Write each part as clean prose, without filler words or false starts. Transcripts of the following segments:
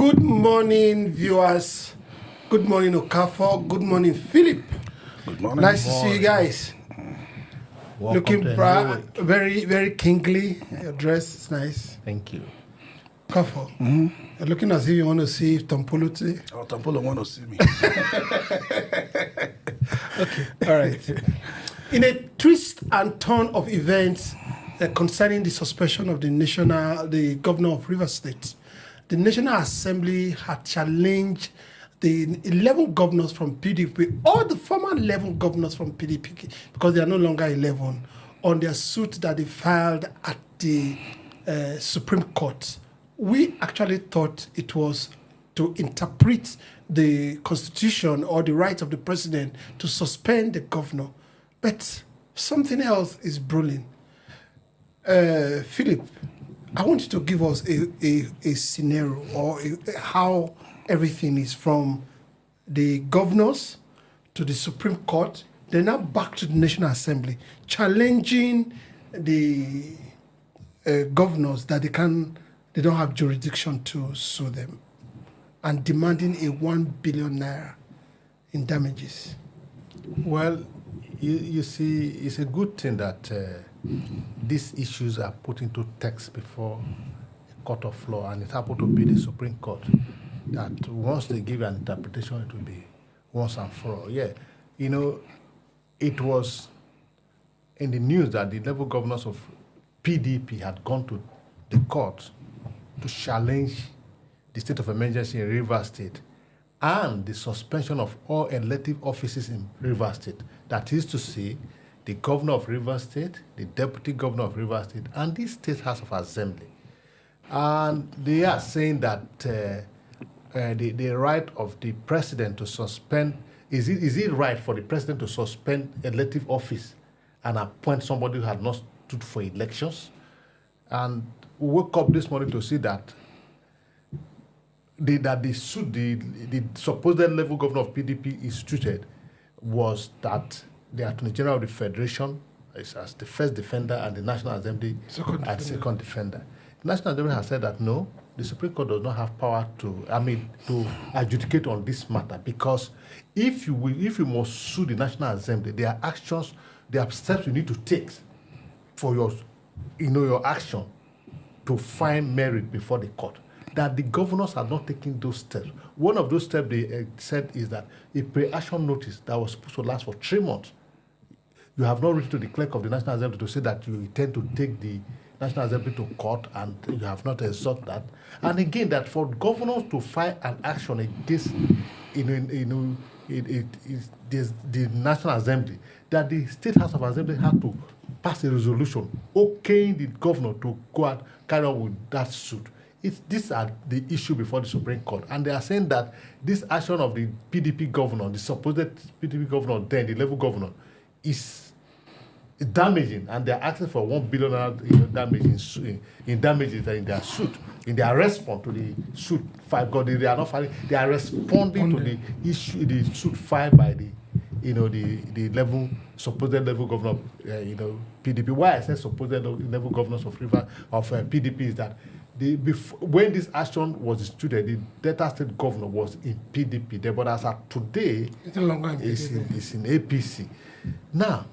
Good morning, viewers. Good morning, Okafor. Good morning, Philip. Good morning. Nice to see you guys. Welcome Looking very, very kingly. Your dress is nice. Thank you. Okafor, you're looking as if you want to see Tompolo today. Oh, Tompolo want to see me. Okay, all right. In a twist and turn of events concerning the suspension of the governor of Rivers State, the National Assembly had challenged the 11 governors from PDP, or the former 11 governors from PDP, because they are no longer 11, on their suit that they filed at the Supreme Court. We actually thought it was to interpret the Constitution or the rights of the president to suspend the governor. But something else is brewing. Philip, I want you to give us a scenario or how everything is from the governors to the Supreme Court, then now back to the National Assembly, challenging the governors that they don't have jurisdiction to sue them, and demanding a 1 billion naira in damages. Well, you see, it's a good thing that these issues are put into text before a court of law, and it happened to be the Supreme Court, that once they give an interpretation, it will be once and for all. Yeah, you know, it was in the news that the level governors of PDP had gone to the court to challenge the state of emergency in Rivers State and the suspension of all elective offices in Rivers State. That is to say, the governor of Rivers State, the deputy governor of Rivers State, and the State House of Assembly. And they are saying that the right of the president to suspend, is it right for the president to suspend elective office and appoint somebody who had not stood for elections? And we woke up this morning to see that the supposed level governor of PDP instituted was that the Attorney General of the Federation is as the first defender and the National Assembly as second defender. The National Assembly has said that no, the Supreme Court does not have power to adjudicate on this matter, because if you must sue the National Assembly, there are actions, there are steps you need to take for your action to find merit before the court. That the governors are not taking those steps. One of those steps they said is that a pre-action notice that was supposed to last for 3 months, you have not written to the clerk of the National Assembly to say that you intend to take the National Assembly to court, and you have not sought that. And again, that for governors to file an action against the National Assembly, that the State House of Assembly had to pass a resolution okaying the governor to go and carry on with that suit. These are the issue before the Supreme Court. And they are saying that this action of the PDP governor, the supposed PDP governor then, the level governor, is damaging, and they are asking for 1 billion damage in damages in their suit, in their response to the suit filed. Because they are not filing, they are responding to the issue, the suit filed by the supposed level governor of PDP. Why I say supposed level governors of PDP is that when this action was instituted, the Delta State governor was in PDP, but as of today, it's no longer in APC. Now,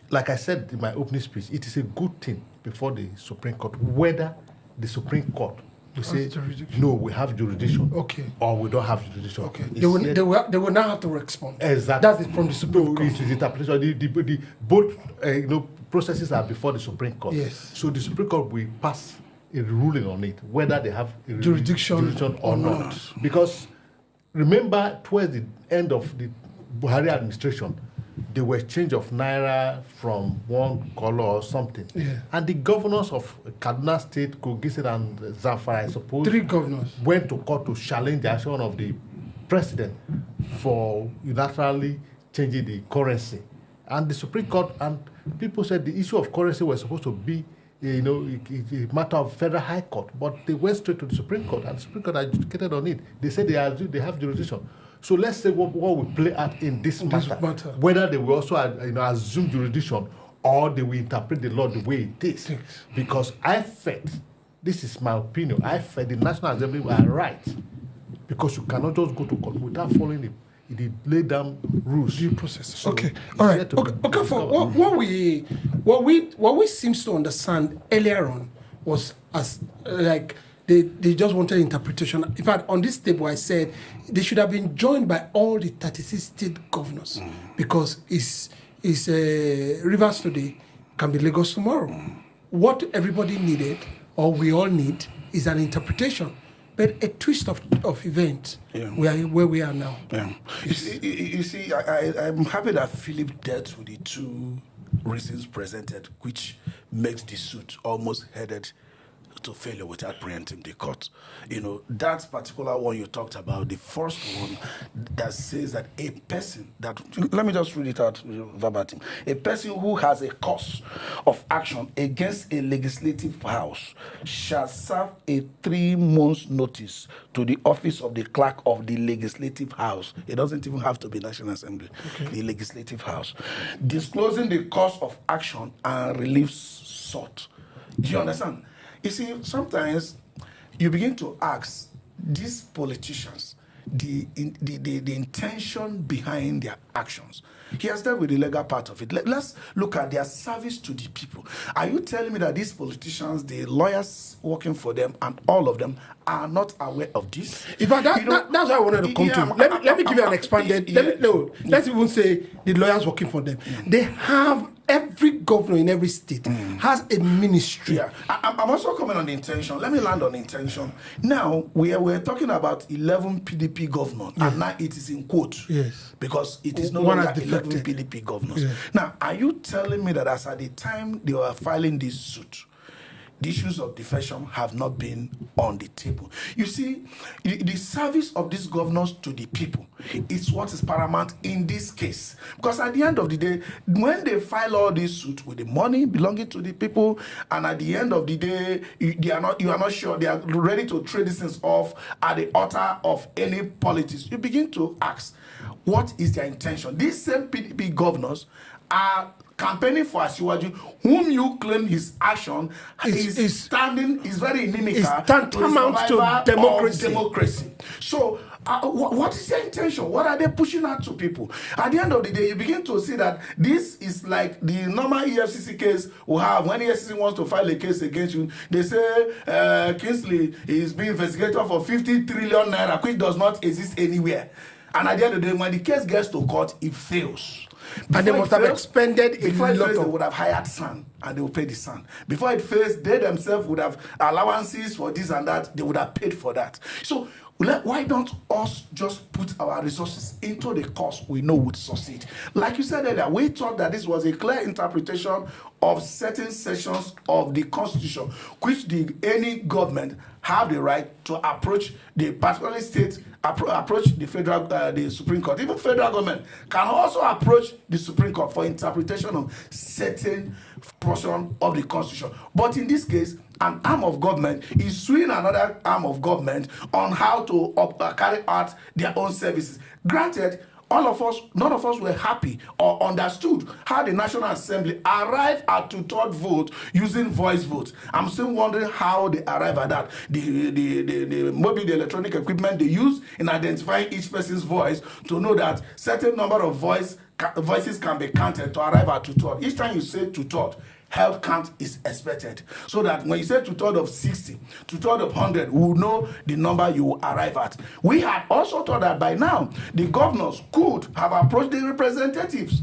like I said in my opening speech, it is a good thing before the Supreme Court whether the Supreme Court will say, no, we have jurisdiction, okay, or we don't have jurisdiction. Okay, they will now have to respond. Exactly. That's it from the Supreme Court. It is interpretation. Both processes are before the Supreme Court. Yes. So the Supreme Court will pass a ruling on it, whether they have jurisdiction or not. Because remember, towards the end of the Buhari administration, there were change of naira from one color or something. Yeah. And the governors of Kaduna State, Kogi State, and Zamfara, I suppose, 3 governors went to court to challenge the action of the president for unilaterally changing the currency. And the Supreme Court, and people said the issue of currency was supposed to be a matter of federal high court, but they went straight to the Supreme Court, and the Supreme Court adjudicated on it. They said they have jurisdiction. So let's say what will play out in this matter, whether they will also assume jurisdiction or they will interpret the law the way it is. Because I felt this is my opinion. I felt the National Assembly were right because you cannot just go to court without following the laid down rules. Due process. So Okay. it's All right. yet to be Okay. For what we seems to understand earlier on was as like they just wanted interpretation. In fact, on this table, I said they should have been joined by all the 36 state governors because it's Rivers today can be Lagos tomorrow. What everybody needed, or we all need, is an interpretation. But a twist of events where we are now. Yeah. You see, I'm happy that Philip dealt with the two reasons presented, which makes the suit almost headed to failure without preempting the court. You know, that particular one you talked about, the first one that says that a person that, let me just read it out verbatim, a person who has a cause of action against a legislative house shall serve a 3 months notice to the office of the clerk of the legislative house. It doesn't even have to be National Assembly, the legislative house, disclosing the cause of action and relief sought. Do you understand? You see, sometimes you begin to ask these politicians the intention behind their actions. He has dealt with the legal part of it. Let's look at their service to the people. Are you telling me that these politicians, the lawyers working for them, and all of them are not aware of this? In fact, that's what I wanted to come to. Let me give you an expanded. Let's even say the lawyers working for them. They have every governor in every state has a ministry. Yeah, I'm also coming on the intention. Let me land on intention. Now we're talking about 11 PDP governors, and now it is in quote. Yes, because it is no one longer has 11 defected. PDP governors. Yeah. Now, are you telling me that as at the time they were filing this suit, the issues of defection have not been on the table? You see, the service of these governors to the people is what is paramount in this case. Because at the end of the day, when they file all these suits with the money belonging to the people, and at the end of the day, you are not sure they are ready to trade these things off at the altar of any politics, you begin to ask, what is their intention? These same PDP governors are campaigning for Asiwaju, whom you claim his action is standing, is very inimical tantamount to democracy. So, what is their intention? What are they pushing out to people? At the end of the day, you begin to see that this is like the normal EFCC case we have. When EFCC wants to file a case against you, they say Kingsley is being investigated for 50 trillion naira, which does not exist anywhere. And at the end of the day, when the case gets to court, it fails. And they must have expended a lot of... They would have hired SAN, and they will pay the SAN. Before it fails, they themselves would have allowances for this and that. They would have paid for that. So why don't us just put our resources into the cause we know would succeed? Like you said earlier, we thought that this was a clear interpretation of certain sections of the Constitution, which any government have the right to approach the particular state, approach the federal, the Supreme Court. Even federal government can also approach the Supreme Court for interpretation of certain portion of the Constitution. But in this case, an arm of government is suing another arm of government on how to carry out their own services. Granted, all of us, none of us were happy or understood how the National Assembly arrived at 2/3 vote using voice vote. I'm still wondering how they arrive at that. Maybe the electronic equipment they use in identifying each person's voice to know that certain number of voices can be counted to arrive at 2/3. Each time you say 2/3, health count is expected, so that when you say 2/3 of 60, 2/3 of 100, we will know the number you will arrive at. We had also thought that by now the governors could have approached the representatives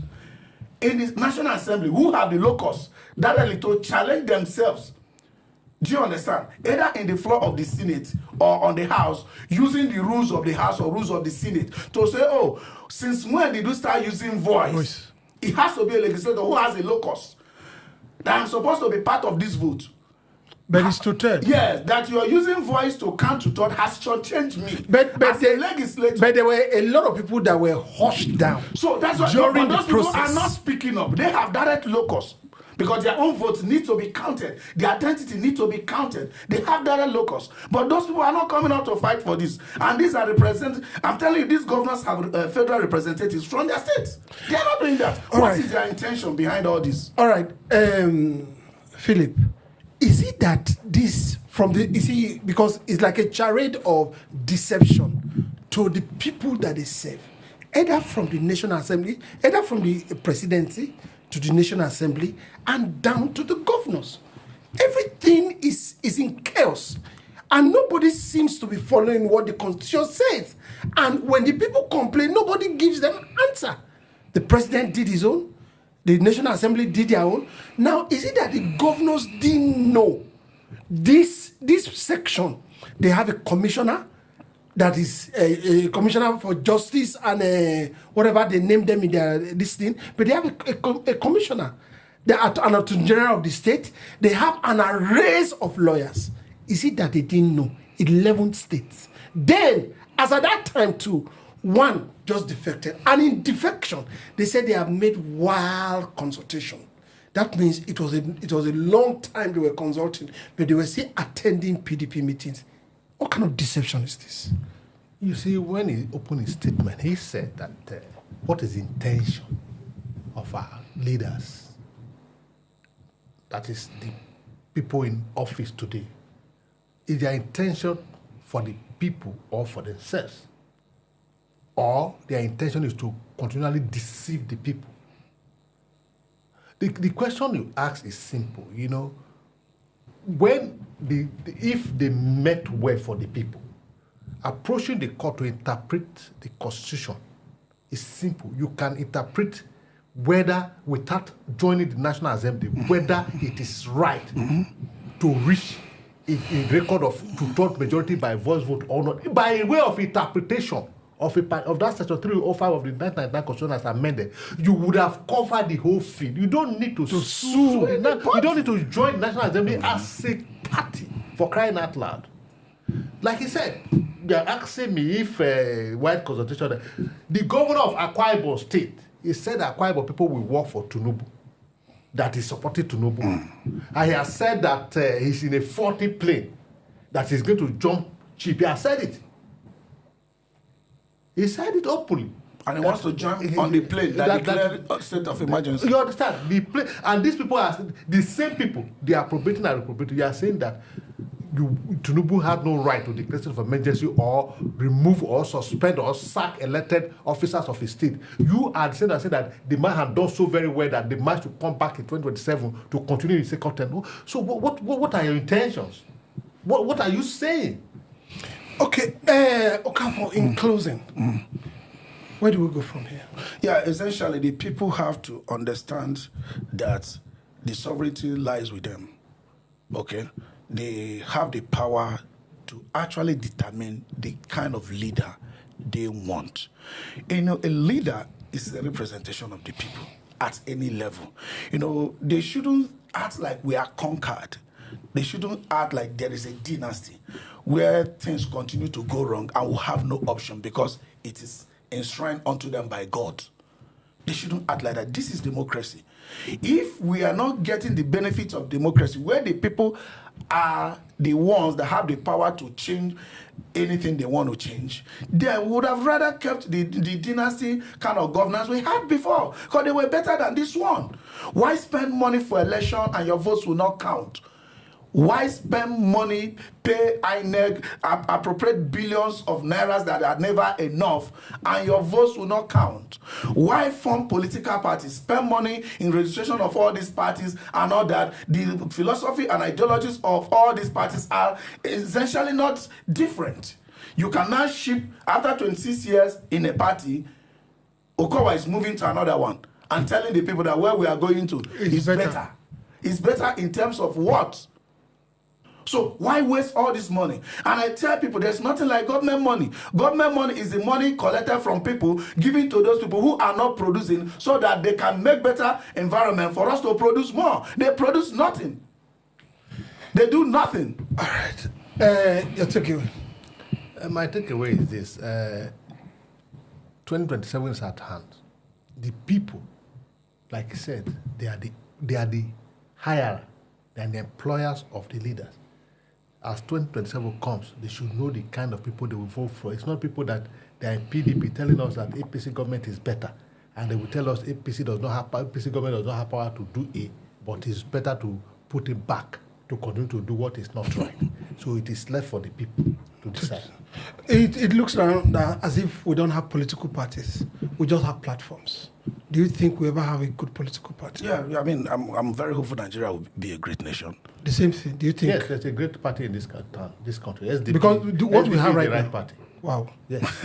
in the National Assembly who have the locus directly to challenge themselves. Do you understand? Either in the floor of the Senate or on the House, using the rules of the House or rules of the Senate to say, oh, since when did you start using voice? It has to be a legislator who has a locus that I'm supposed to be part of this vote. But it's 2/3. Yes, that you are using voice to count to third has changed me. But the legislature. But there were a lot of people that were hushed down. So that's why during the those people process are not speaking up. They have direct locus. Because their own votes need to be counted. Their identity need to be counted. They have direct locus. But those people are not coming out to fight for this. And these are I'm telling you, these governors have federal representatives from their states. They are not doing that. What is their intention behind all this? All right. Philip, is it that these from the, you see, because it's like a charade of deception to the people that they serve, either from the National Assembly, either from the presidency to the National Assembly, and down to the governors. Everything is in chaos. And nobody seems to be following what the Constitution says. And when the people complain, nobody gives them an answer. The president did his own. The National Assembly did their own. Now, is it that the governors didn't know this section? They have a commissioner that is a commissioner for justice and whatever they name them in their this thing. But they have a commissioner. They are an attorney general of the state. They have an array of lawyers. Is it that they didn't know? 11 states. Then, as at that time too, one just defected. And in defection, they said they have made wild consultation. That means it was a long time they were consulting, but they were still attending PDP meetings. What kind of deception is this? You see, when he opened his statement, he said that what is the intention of our leaders, that is the people in office today, is their intention for the people or for themselves? Or their intention is to continually deceive the people? The question you ask is simple, you know. When if they meant well for the people, approaching the court to interpret the Constitution is simple. You can interpret whether, without joining the National Assembly, whether it is right to reach a record of two-thirds majority by voice vote or not, by way of interpretation of that Section 305 of the 1999 Constitution as amended. You would have covered the whole field. You don't need to sue. You don't need to join the National Assembly as a party, for crying out loud. Like he said, they're asking me if white consultation. The governor of Akwa Ibom State, he said Akwa Ibom people will work for Tinubu, that he supported Tinubu. And he has said that he's in a 40 plane, that he's going to jump cheap. He has said it. He said it openly. And he wants to jump on the plane that declared a state of emergency. You understand? The plane, and these people are the same people. They are appropriating and reprobating. You are saying that Tinubu had no right to declare state of emergency or remove or suspend or sack elected officers of his state. You are saying that the man had done so very well that the man should come back in 2027 to continue his second term. So what are your intentions? What are you saying? Okay, Okafor, in closing, where do we go from here? Yeah, essentially, the people have to understand that the sovereignty lies with them. Okay? They have the power to actually determine the kind of leader they want. You know, a leader is a representation of the people at any level. You know, they shouldn't act like we are conquered. They shouldn't act like there is a dynasty where things continue to go wrong and will have no option because it is enshrined unto them by God. They shouldn't act like that. This is democracy. If we are not getting the benefits of democracy, where the people are the ones that have the power to change anything they want to change, they would have rather kept the dynasty kind of governance we had before, because they were better than this one. Why spend money for election and your votes will not count? Why spend money, pay INEC, appropriate billions of nairas that are never enough, and your votes will not count? Why form political parties, spend money in registration of all these parties and all that? The philosophy and ideologies of all these parties are essentially not different. You can now ship, after 26 years in a party, Okowa is moving to another one and telling the people that where we are going to is better. It's better in terms of what? So why waste all this money? And I tell people there's nothing like government money. Government money is the money collected from people, given to those people who are not producing so that they can make better environment for us to produce more. They produce nothing. They do nothing. All right. Your takeaway. My takeaway is this. 2027 is at hand. The people, like I said, they are the hirer, they are the employers of the leaders. As 2027 comes, they should know the kind of people they will vote for. It's not people that they are in PDP telling us that APC government is better, and they will tell us APC government does not have power to do A, but it's better to put it back to continue to do what is not right. So it is left for the people to decide. It looks around as if we don't have political parties. We just have platforms. Do you think we ever have a good political party? Yeah, I mean, I'm very hopeful Nigeria will be a great nation. The same thing. Do you think? Yes, there's a great party in this country. SDP, Because what we SDP have is right the right now. party. Wow. Yes.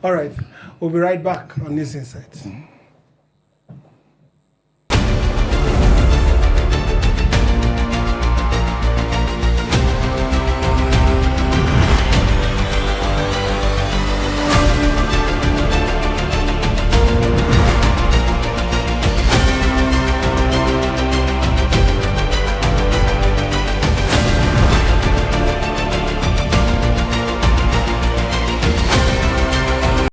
All right. We'll be right back on News Insights.